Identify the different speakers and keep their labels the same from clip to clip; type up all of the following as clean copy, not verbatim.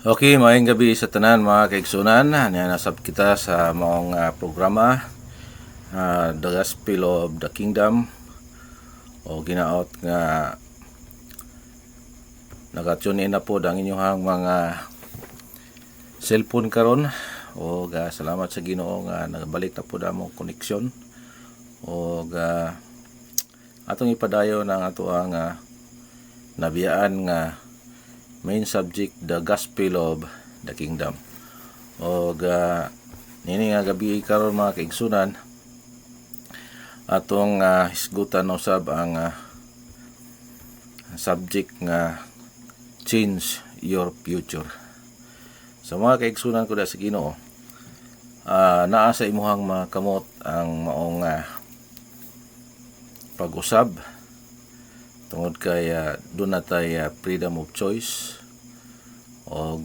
Speaker 1: Okay, maayong gabi sa tanan mga kaigsunan. Nasab kita sa maong programa The Gospel of the Kingdom o ginaot nga naga-tune in na po ang inyong mga cellphone karon o salamat sa Ginoo nga nagabalik na po damo koneksyon o atong ipadayon ang ato ang nabiyaan nga main subject, the Gospel of the Kingdom. O nini nga gabi karon mga kaigsunan atong hisgutan usab ang subject nga change your future. Sa mga kaigsunan ko da sa Ginoo, naa sa imuhang makamot ang maong pag-usab tungod kay doon na tayo freedom of choice o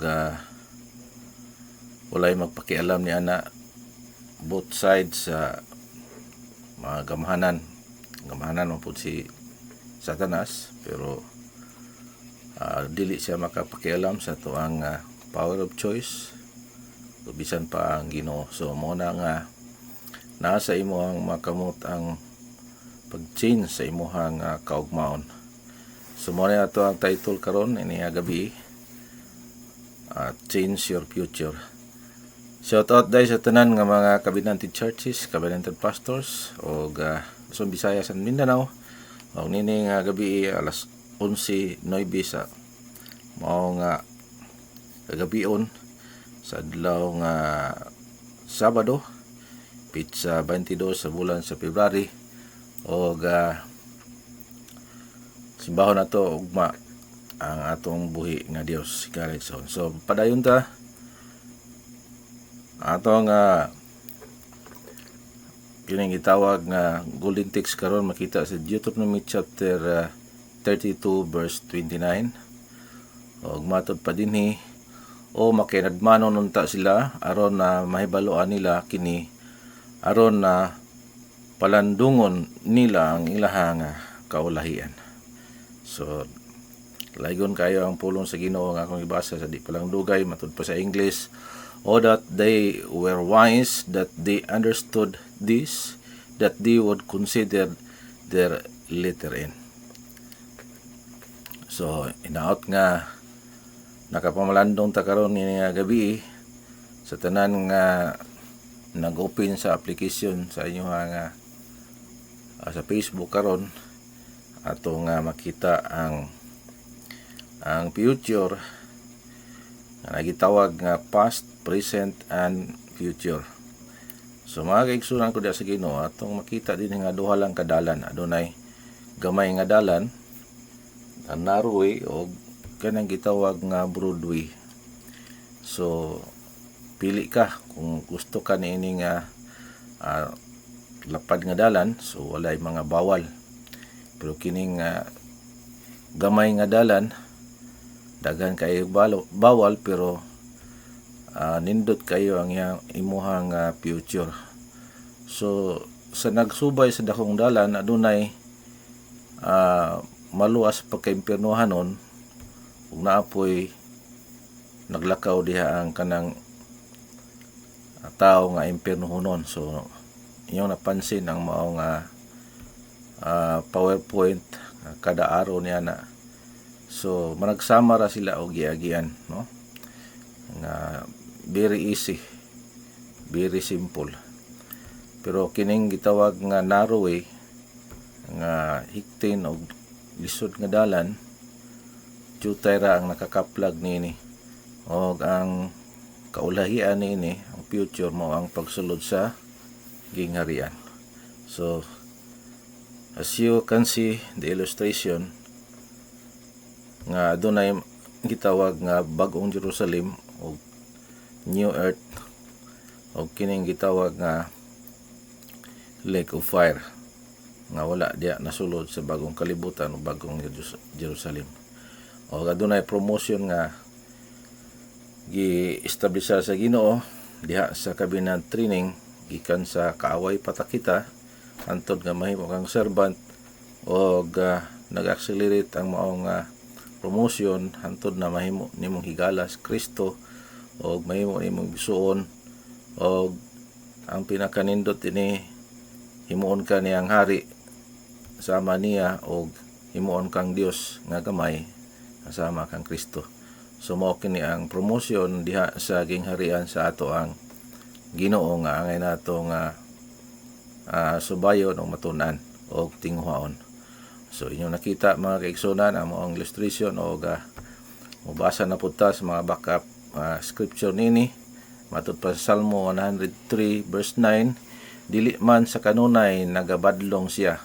Speaker 1: walay magpakialam ni ana both sides sa mga gamahanan mo po si Satanas, pero dili siya makapakialam sa tuang power of choice o bisan pa ang Ginoo. So mo na nga nasa imo ang makamot ang pag-change sa imuhang kaugmaon. So mo na ito ang title karon ini gabi, change your future. Shout out dahil sa tanan nga mga Covenanted churches, Covenanted pastors o Luzon, Visayas and Mindanao. O nini nga gabi alas 11:09 sa mao nga kagabion sa adlaw nga Sabado, pizza 22 sa bulan sa February. O simbahon na to ugma ang atong buhi nga Dios Garrison. So padayon ta atong kining gitawag nga golden text karon makita sa Deuteronomy chapter 32 verse 29. Og matod pa dinhi o makinadmanon unta sila aron na mahibaloan nila kini aron na palandungon nila ang ilahang kaulahian. So laygon kayo ang pulong sa Ginoo nga akong ibasa sa di palang dugay matud pa sa English. O that they were wise, that they understood this, that they would consider their letter end. So inaot nga nakapamalandong ta karon ni gabi sa tanan nga nag-open sa application sa inyo nga sa Facebook karon ato nga makita ang future nga nagitawag nga past, present and future. So mga kaigsunan ko da sa Ginoo, atong makita din nga duha lang kadalan. Adunay gamay nga dalan, ang narrow way o kanang gitawag nga broad way. So pili ka kung gusto ka niini nga lapad nga dalan, so walay mga bawal. Pero kining gamay nga dalan, daghan kayo bawal, pero nindot kayo ang imuhang future. So sa nagsubay sa dakong dalan, adunay maluas pagkaimpirnuhanon ug naapoy naglakaw diha ang kanang tao nga impirnuhonon. So inyong napansin ang mao nga PowerPoint kada araw niya na. So managsama ra sila og giagian, no? Nga very easy, very simple. Pero kining gitawag nga narrow way nga hiktin og lisod nga dalan, jutay ra ang nakakaplag niini. Og ang kaulahian niini, ang future mo ang pagsulod sa gingharian. So as you can see the illustration nga dunay gitawag nga bag-ong Jerusalem o New Earth o kining gitawag nga Lake of Fire nga wala diya nasulod sa bagong kalibutan o bagong Jerusalem. O dunay promotion nga gi-establishar sa Ginoo diha sa kabinet training gikan sa kaaway patakita antod nga mahimo kang servant o nag-accelerate ang maong promotion hantod na mahimo nimong higala sa Kristo og mahimo nimong bisuon og ang pinakanindot ini himuon ka niyang hari sama niya og himuon kang Dios nga gamay kasama kang Kristo. So mao kini ang promotion diha sa gingharian sa ato ang Ginoo nga angay nato nga subayon o matunan o tinguhaon. So inyo nakita mga kaigsunan ang moong illustration o mubasa na punta sa mga backup scripture nini matud pa sa Salmo 103 verse 9, dili man sa kanunay nagabadlong siya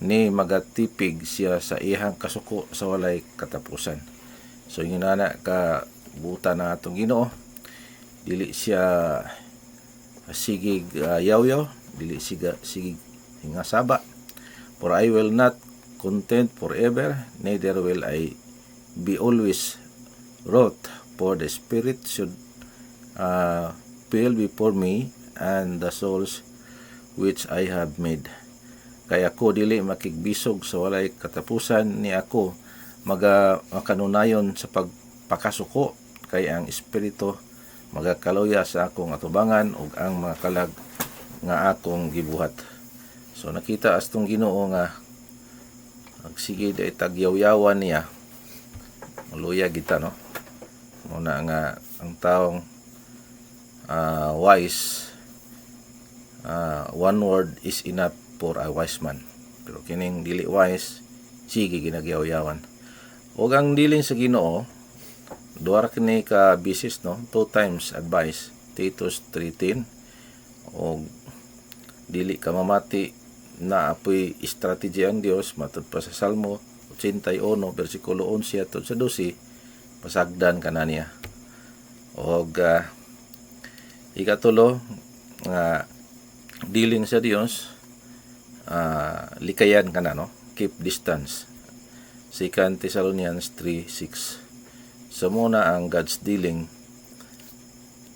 Speaker 1: ni magatipig siya sa iyang kasuko sa walay katapusan. So inyo na ka buta na atong Ginoo, dili siya sigig yaw-yaw, dili sigig hingasaba. For I will not content forever, neither will I be always wroth, for the spirit should fail before me, and the souls which I have made. Kaya ako dili makigbisog sa walay katapusan, ni ako makanunayon sa pagpakasuko, kay ang espiritu magakaluya sa akong atubangan ug ang mga kalag nga akong gibuhat. So nakita astong Ginoo nga sige da itagyaw-yawan niya luya kita, no? Muna nga ang taong wise, one word is enough for a wise man, pero kining dili wise sige ginagyaw-yawan. Og ang dilin sa Ginoo duha ra kini ka bisis, no? 2 times advice, Titus 3:10, og dili ka mamati na apoy strategy ang Dios matud pa sa Salmo 81 bersikulo 11 at sa 12, pasagdan ka na niya. Og ikatulo nga dealing sa Dios, likayan ka na, no? Keep distance, 2 Thessalonians 3:6. So muna ang God's dealing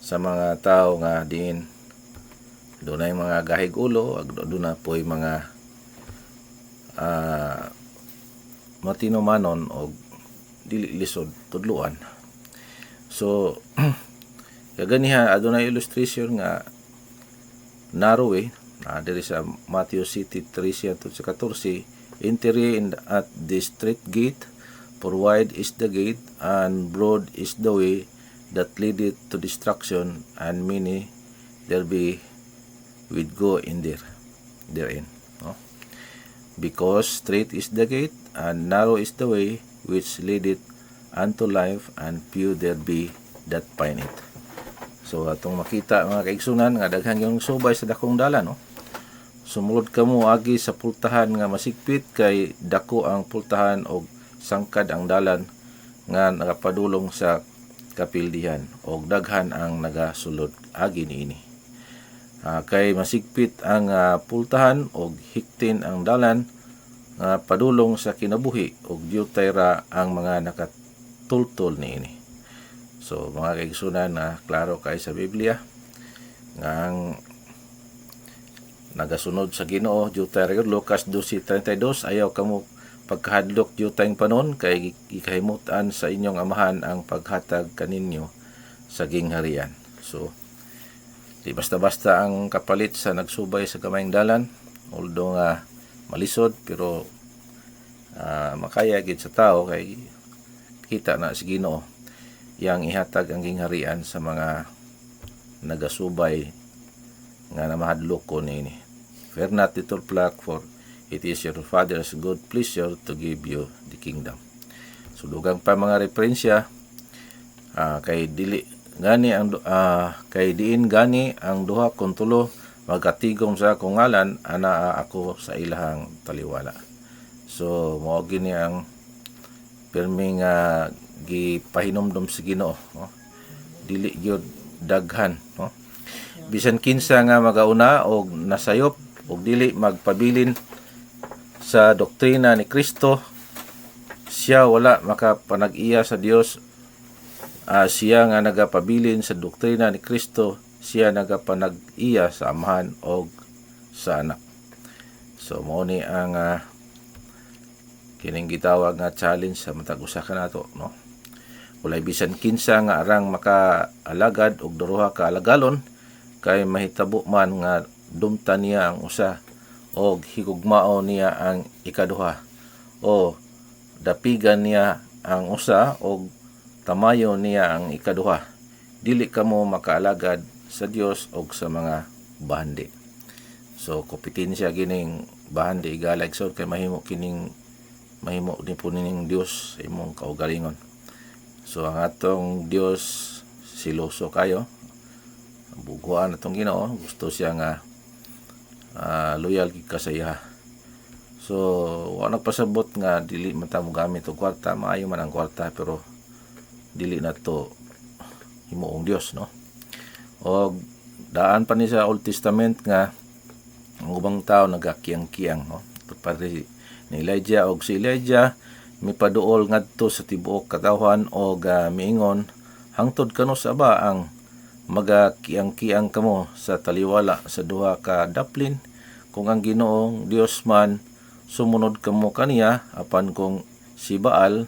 Speaker 1: sa mga tao nga diin doon ay mga gahig ulo, doon na po yung mga matinumanon o dili lisod tudluan. So kaganiha adunay illustration nga narrow diri sa Matthew City 3:14, enter in at the straight gate, for wide is the gate and broad is the way that leadeth to destruction, and many there be would go in therein, no? Because straight is the gate and narrow is the way which leadeth unto life, and few there be that find it. So atong makita mga kaigsunan nga daghan yung subay sa dakong dalan, no? Sumulod kamo agi sa pultahan nga masigpit, kay dako ang pultahan og sangkad ang dalan nga nagapadulong sa kapildihan, og daghan ang nagasulod agi niini. Kay masigpit ang pultahan og hiktin ang dalan nga padulong sa kinabuhi, og diutay ra ang mga nakatultol niini. So mga kaigsunan, klaro kay sa Biblia nga ang nagasunod sa Ginoo diutay ra. Lucas 12:32, ayaw kamo pagkahadlok diutay panon, kay gikahimutan sa inyong amahan ang paghatag kaninyo sa gingharian. So di basta-basta ang kapalit sa nagsubay sa gamayng dalan, although nga malisod, pero makaya gid sa tao, kay kita na si Ginoo yang ihatag ang gingharian sa mga nagasubay nga namahadlok ko niini. Fear not, little flock, for it is your Father's good pleasure to give you the kingdom. So dugang pa mga referensya, kay dili gani ang kay diin gani ang duha kun tulo magkatigom sa akong ngalan, ana ako sa ilahang taliwala. So mao gini ang pirming gipahinomdom sa Ginoo, no? Dili gyud daghan, no? Bisan kinsa nga magauna og nasayop og dili magpabilin sa doktrina ni Kristo, siya wala makapanag-iya sa Dios. Siya nga nagapabilin sa doktrina ni Kristo, siya nagapanag-iya sa amahan o sa anak. So mao ni ang kining gitawag nga challenge sa matag usa ka nato, no? Walay bisan kinsa nga arang makaalagad og duha ka alagalon kay mahitabo man nga dumta niya ang usa og higugmao niya ang ikaduha o dapigan niya ang usa og tamayo niya ang ikaduha. Dili kamo makaalagad sa Dios og sa mga bahandi. So kompetensya gining bahandi igalag so kay mahimo ni po nining Dios sa imong kaugalingon. So ang atong Dios siloso kayo, buguan atong Ginoo, gusto siya nga loyal gid ka sa iya. So wa nagpasabot nga dili man ta mo gamit og kwarta, maayo man ang kwarta pero dili na to himuong Dios, no? Og daan pa ni sa Old Testament nga ang ubang tao nagakiyang-kiyang, no? Pare ni Elijah og si Elijah mipaduol ngadto sa tibuok katawhan og miingon, hangtod kano sa ba ang magakiyang-kiyang kamo sa taliwala sa duha ka daplin kung ang Ginoong Dios man sumunod kamo kaniya apan kung si Baal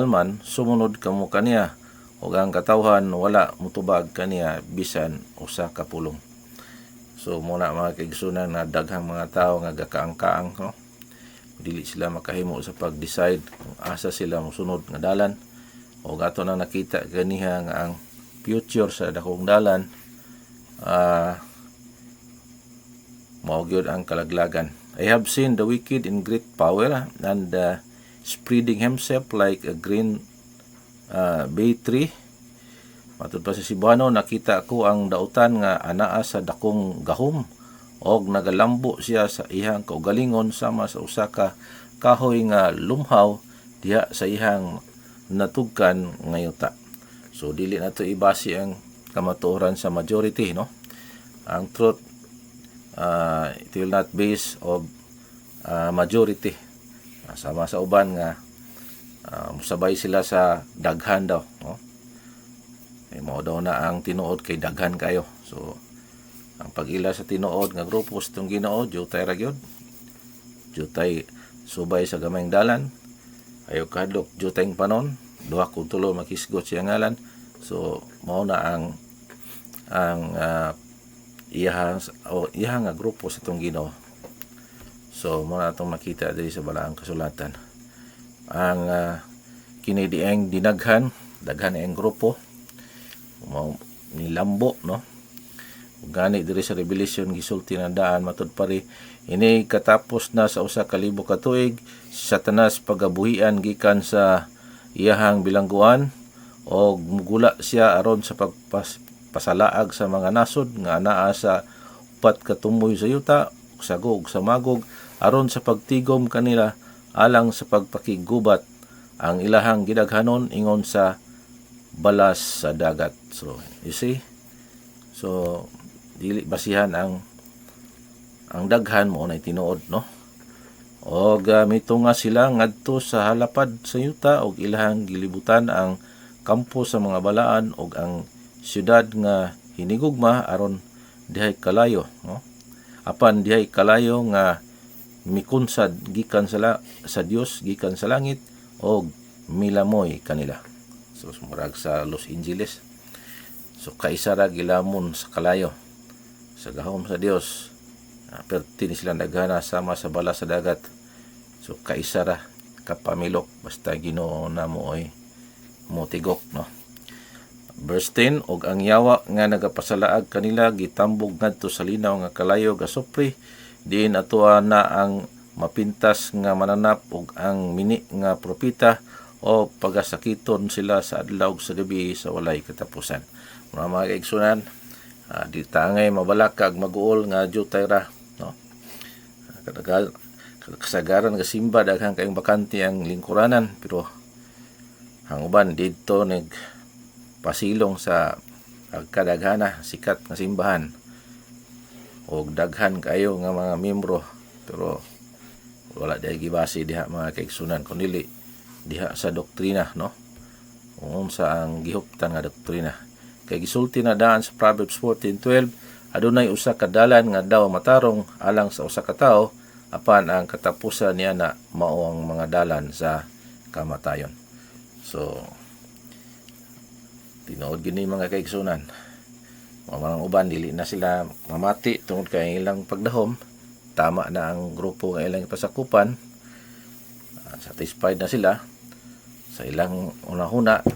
Speaker 1: man sumunod kamo kaniya ug ang katawhan wala mutubag kaniya bisan usa ka pulong. So muna mga kaigsunan na daghang mga tao nga gakaang-kaang, no? Dili sila makahimo sa pag-decide kung asa sila mosunod nga dalan o ato na nakita ganiha nga ang future sa dakong dalan mao gyud ang kalaglagan. I have seen the wicked in great power and spreading himself like a green bay tree. Matud pa sa Cebuano, nakita ko ang dautan nga anaa sa dakong gahom og nagalambo siya sa ihang kaugalingon sama sa usa ka kahoy nga lumhaw diha sa ihang natugkan nga yuta. So dili na to ibasi ang kamatuoran sa majority, no? Ang truth it will not base of majority. Sama sa uban nga musabay sila sa daghan daw, no? Mao daw na ang tinuod kay daghan kayo. So ang pag-ila sa tinuod nga grupo sa itong Ginoo, jutay ra gyud. Jutay subay sa gamayng dalan. Ayaw kadlok jutayng panon, duha kung tulo makisgot siya ngalan. So mao na ang iyahang nga grupo sa itong Ginoo. So mao na itong makita diri sa balaang kasulatan. Ang kinidieng daghan ang grupo nilambo, no? Gani diri sa Revelation gisulti na daan matud pare ini katapos na sa usa ka libo ka tuig si Satanas pagabuhian gikan sa iyahang bilangguan og mugula siya aron sa pagpasalaag sa mga nasod nga anaa sa upat ka tumoy sa yuta sagog sa magog aron sa pagtigom kanila alang sa pagpakigubat ang ilahang gidaghanon ingon sa balas sa dagat. So you see, so dili basihan ang daghan mo na tinuod, no? Og mitunga sila ngadto sa halapad sa yuta og ilahang gilibutan ang kampo sa mga balaan og ang syudad nga hinigugma aron dihay kalayo, no? Apan dihay kalayo nga mikunsad gikan sa Dios gikan sa langit og milamoy kanila. So murag sa Los Angeles. So kaisa ra gilamon sa kalayo sa gahom sa Dios. Perti ni sila naghana sama sa bala sa dagat. So kaisa ra kapamilok basta Ginoo namo oy motigok, no? Verse 10, og ang yawa nga nagapasalaag kanila gitambog ngadto sa linaw nga kalayo ga sopre diin atoa na ang mapintas nga mananap og ang mini nga propita o pagasakiton sila sa adlaw sa gabi sa walay katapusan. Mga kaigsunan, di tangay mabalakag maguol nga jutay ra, no? Kasagaran nga simba daghang kayong bakante ang lingkuranan pero ang uban dito pasilong sa kadaghana sikat nga simbahan og daghan kayo nga mga miyembro pero wala day gibasi diha mga kaigsunan kundi diha sa doktrina, no? Kung sa ang gihuptan nga doktrina. Kay gisulti na daan sa Proverbs 14:12, adunay usa ka dalan nga daw matarong alang sa usa ka tawo, apan ang katapusan niya na mao ang mga dalan sa kamatayon. So tinuod gini mga kaigsunan, mga uban dili na sila mamati tungod kay ilang pagdahom, tama na ang grupo nga ilang pasakupan, satisfied na sila sa ilang una-huna,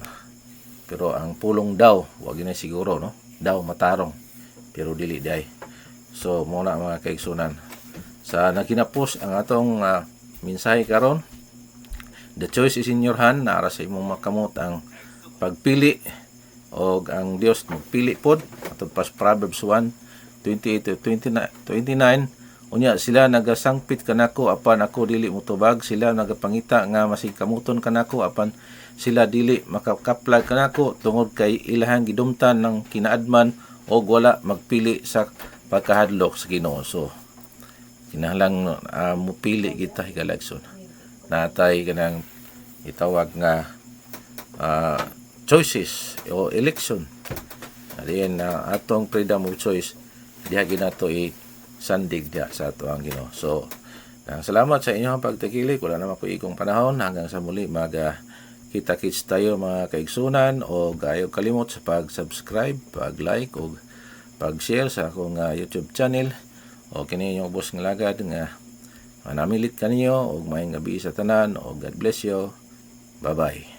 Speaker 1: pero ang pulong daw wag na siguro, no, daw matarong pero dili day. So muna mga kaigsunan, sa naginapos ang atong mensahe karon, the choice is in your hand. Naara sa imong makamot ang pagpili, og ang Dios magpili pod atong pas Proverbs 1:28-29. Unya sila nagasangpit kanako apan ako dili mutubag, sila nagapangita nga masingkamuton kanako apan sila dili makakaplag kanako, tungod kay ilahang gidumtan ng kinaadman og wala magpili sa pagkahadlok sa Ginoo. So kinahanglan mupili kita higalagson. Natay kanang itawag nga choices o election. Diyan atong freedom of choice, diha ginato sandig diha sa ato ang Ginoo. So salamat sa inyong pagtakilik. Wala naman ko ikong panahon. Hanggang sa muli, kita-kits tayo mga kaigsunan, o ayaw kalimot sa pag-subscribe, pag-like o pag-share sa akong YouTube channel. O kini yung ubos ng lagad nga manamilit kaniyo, o mayang gabi sa tanan, o God bless you. Bye-bye.